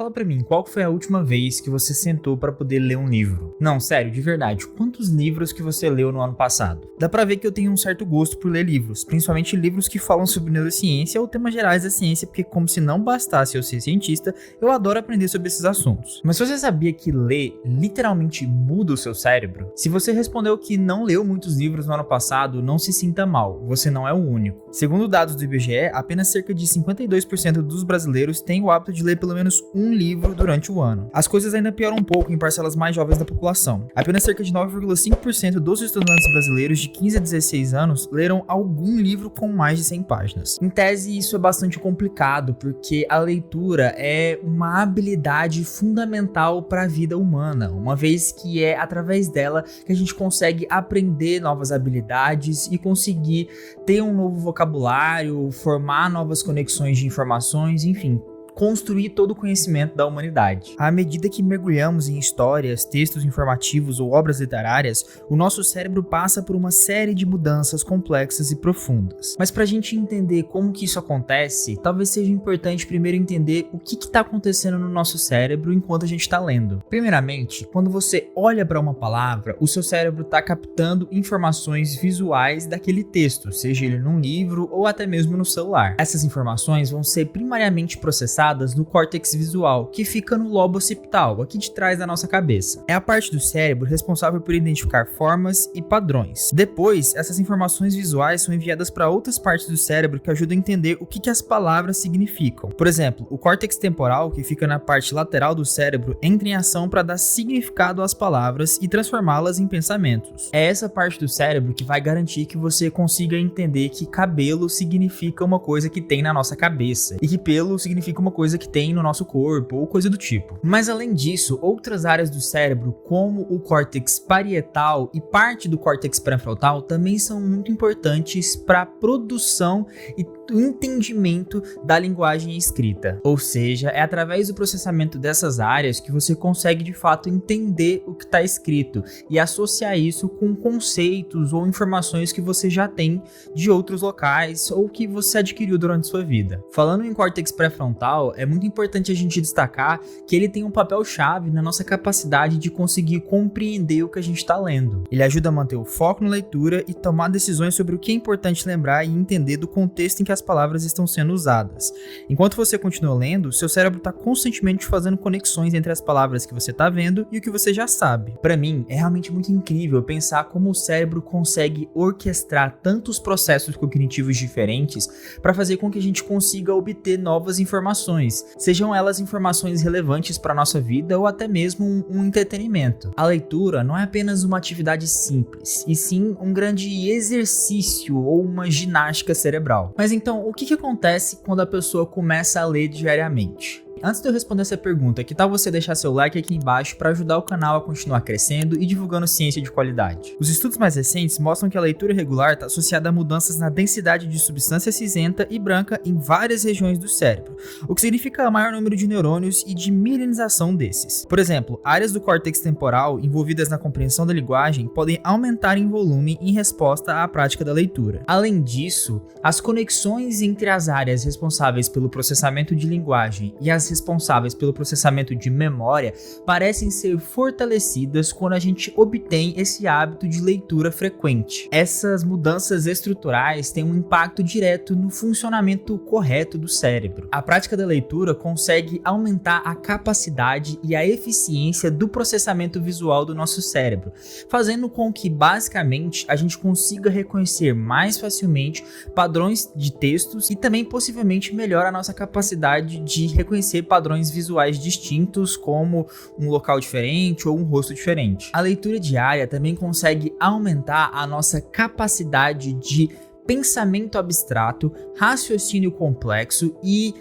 Fala pra mim, qual foi a última vez que você sentou pra poder ler um livro? Não, sério, de verdade, quantos livros que você leu no ano passado? Dá pra ver que eu tenho um certo gosto por ler livros, principalmente livros que falam sobre neurociência ou temas gerais da ciência, porque como se não bastasse eu ser cientista, eu adoro aprender sobre esses assuntos. Mas você sabia que ler literalmente muda o seu cérebro? Se você respondeu que não leu muitos livros no ano passado, não se sinta mal, você não é o único. Segundo dados do IBGE, apenas cerca de 52% dos brasileiros têm o hábito de ler pelo menos um livro durante o ano. As coisas ainda pioram um pouco em parcelas mais jovens da população. Apenas cerca de 9,5% dos estudantes brasileiros de 15 a 16 anos leram algum livro com mais de 100 páginas. Em tese, isso é bastante complicado, porque a leitura é uma habilidade fundamental para a vida humana, uma vez que é através dela que a gente consegue aprender novas habilidades e conseguir ter um novo vocabulário, formar novas conexões de informações, enfim, construir todo o conhecimento da humanidade. À medida que mergulhamos em histórias, textos informativos ou obras literárias, o nosso cérebro passa por uma série de mudanças complexas e profundas. Mas para a gente entender como que isso acontece, talvez seja importante primeiro entender o que está acontecendo no nosso cérebro enquanto a gente está lendo. Primeiramente, quando você olha para uma palavra, o seu cérebro está captando informações visuais daquele texto, seja ele num livro ou até mesmo no celular. Essas informações vão ser primariamente processadas no córtex visual, que fica no lobo occipital, aqui de trás da nossa cabeça. É a parte do cérebro responsável por identificar formas e padrões. Depois, essas informações visuais são enviadas para outras partes do cérebro que ajudam a entender o que as palavras significam. Por exemplo, o córtex temporal, que fica na parte lateral do cérebro, entra em ação para dar significado às palavras e transformá-las em pensamentos. É essa parte do cérebro que vai garantir que você consiga entender que cabelo significa uma coisa que tem na nossa cabeça e que pelo significa uma coisa que tem no nosso corpo ou coisa do tipo. Mas além disso, outras áreas do cérebro, como o córtex parietal e parte do córtex pré-frontal, também são muito importantes para a produção e entendimento da linguagem escrita. Ou seja, é através do processamento dessas áreas que você consegue de fato entender o que está escrito e associar isso com conceitos ou informações que você já tem de outros locais ou que você adquiriu durante sua vida. Falando em córtex pré-frontal, é muito importante a gente destacar que ele tem um papel chave na nossa capacidade de conseguir compreender o que a gente está lendo. Ele ajuda a manter o foco na leitura e tomar decisões sobre o que é importante lembrar e entender do contexto em que as palavras estão sendo usadas. Enquanto você continua lendo, seu cérebro está constantemente fazendo conexões entre as palavras que você está vendo e o que você já sabe. Para mim, é realmente muito incrível pensar como o cérebro consegue orquestrar tantos processos cognitivos diferentes para fazer com que a gente consiga obter novas informações, sejam elas informações relevantes para a nossa vida ou até mesmo um entretenimento. A leitura não é apenas uma atividade simples, e sim um grande exercício ou uma ginástica cerebral. Mas então, o que acontece quando a pessoa começa a ler diariamente? Antes de eu responder essa pergunta, que tal você deixar seu like aqui embaixo para ajudar o canal a continuar crescendo e divulgando ciência de qualidade? Os estudos mais recentes mostram que a leitura regular está associada a mudanças na densidade de substância cinzenta e branca em várias regiões do cérebro, o que significa maior número de neurônios e de mielinização desses. Por exemplo, áreas do córtex temporal envolvidas na compreensão da linguagem podem aumentar em volume em resposta à prática da leitura. Além disso, as conexões entre as áreas responsáveis pelo processamento de linguagem e as responsáveis pelo processamento de memória parecem ser fortalecidas quando a gente obtém esse hábito de leitura frequente. Essas mudanças estruturais têm um impacto direto no funcionamento correto do cérebro. A prática da leitura consegue aumentar a capacidade e a eficiência do processamento visual do nosso cérebro, fazendo com que basicamente a gente consiga reconhecer mais facilmente padrões de textos e também possivelmente melhora a nossa capacidade de reconhecer padrões visuais distintos, como um local diferente ou um rosto diferente. A leitura diária também consegue aumentar a nossa capacidade de pensamento abstrato, raciocínio complexo e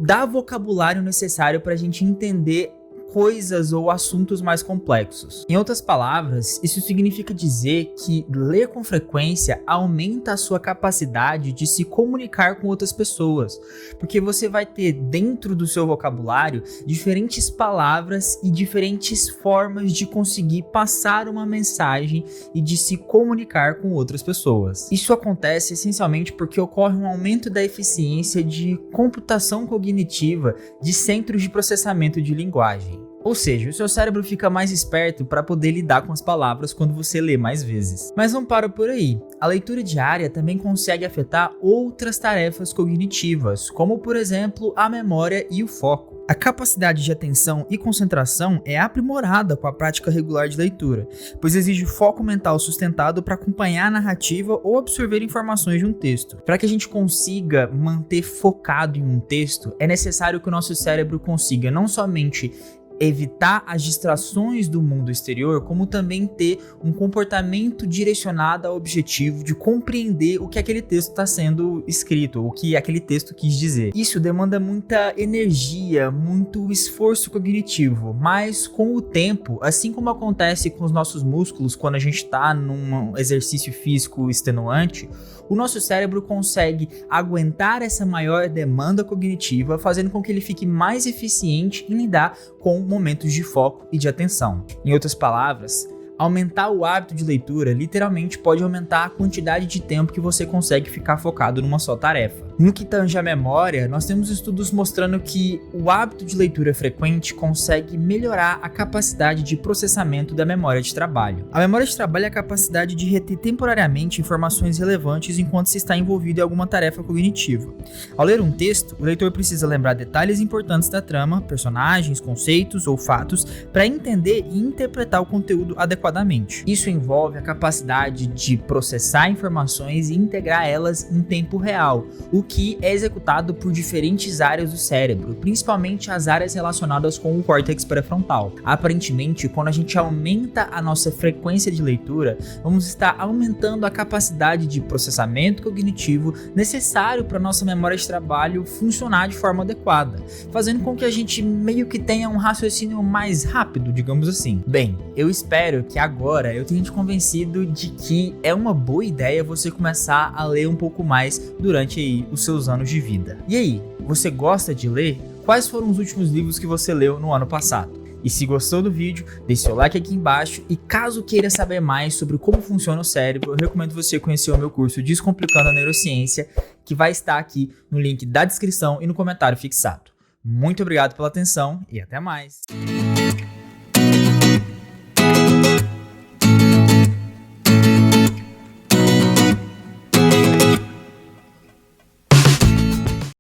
dar vocabulário necessário para a gente entender coisas ou assuntos mais complexos. Em outras palavras, isso significa dizer que ler com frequência aumenta a sua capacidade de se comunicar com outras pessoas, porque você vai ter dentro do seu vocabulário diferentes palavras e diferentes formas de conseguir passar uma mensagem e de se comunicar com outras pessoas. Isso acontece essencialmente porque ocorre um aumento da eficiência de computação cognitiva de centros de processamento de linguagem. Ou seja, o seu cérebro fica mais esperto para poder lidar com as palavras quando você lê mais vezes. Mas não para por aí. A leitura diária também consegue afetar outras tarefas cognitivas, como por exemplo a memória e o foco. A capacidade de atenção e concentração é aprimorada com a prática regular de leitura, pois exige foco mental sustentado para acompanhar a narrativa ou absorver informações de um texto. Para que a gente consiga manter focado em um texto, é necessário que o nosso cérebro consiga não somente evitar as distrações do mundo exterior, como também ter um comportamento direcionado ao objetivo de compreender o que aquele texto está sendo escrito, o que aquele texto quis dizer. Isso demanda muita energia, muito esforço cognitivo, mas com o tempo, assim como acontece com os nossos músculos quando a gente está num exercício físico extenuante, o nosso cérebro consegue aguentar essa maior demanda cognitiva, fazendo com que ele fique mais eficiente em lidar com momentos de foco e de atenção. Em outras palavras, aumentar o hábito de leitura literalmente pode aumentar a quantidade de tempo que você consegue ficar focado numa só tarefa. No que tange à memória, nós temos estudos mostrando que o hábito de leitura frequente consegue melhorar a capacidade de processamento da memória de trabalho. A memória de trabalho é a capacidade de reter temporariamente informações relevantes enquanto se está envolvido em alguma tarefa cognitiva. Ao ler um texto, o leitor precisa lembrar detalhes importantes da trama, personagens, conceitos ou fatos para entender e interpretar o conteúdo adequadamente. Isso envolve a capacidade de processar informações e integrar elas em tempo real, o que é executado por diferentes áreas do cérebro, principalmente as áreas relacionadas com o córtex pré-frontal. Aparentemente, quando a gente aumenta a nossa frequência de leitura, vamos estar aumentando a capacidade de processamento cognitivo necessário para nossa memória de trabalho funcionar de forma adequada, fazendo com que a gente meio que tenha um raciocínio mais rápido, digamos assim. Bem, eu espero que agora eu tenha te convencido de que é uma boa ideia você começar a ler um pouco mais durante aí os seus anos de vida. E aí, você gosta de ler? Quais foram os últimos livros que você leu no ano passado? E se gostou do vídeo, deixe seu like aqui embaixo e caso queira saber mais sobre como funciona o cérebro, eu recomendo você conhecer o meu curso Descomplicando a Neurociência, que vai estar aqui no link da descrição e no comentário fixado. Muito obrigado pela atenção e até mais!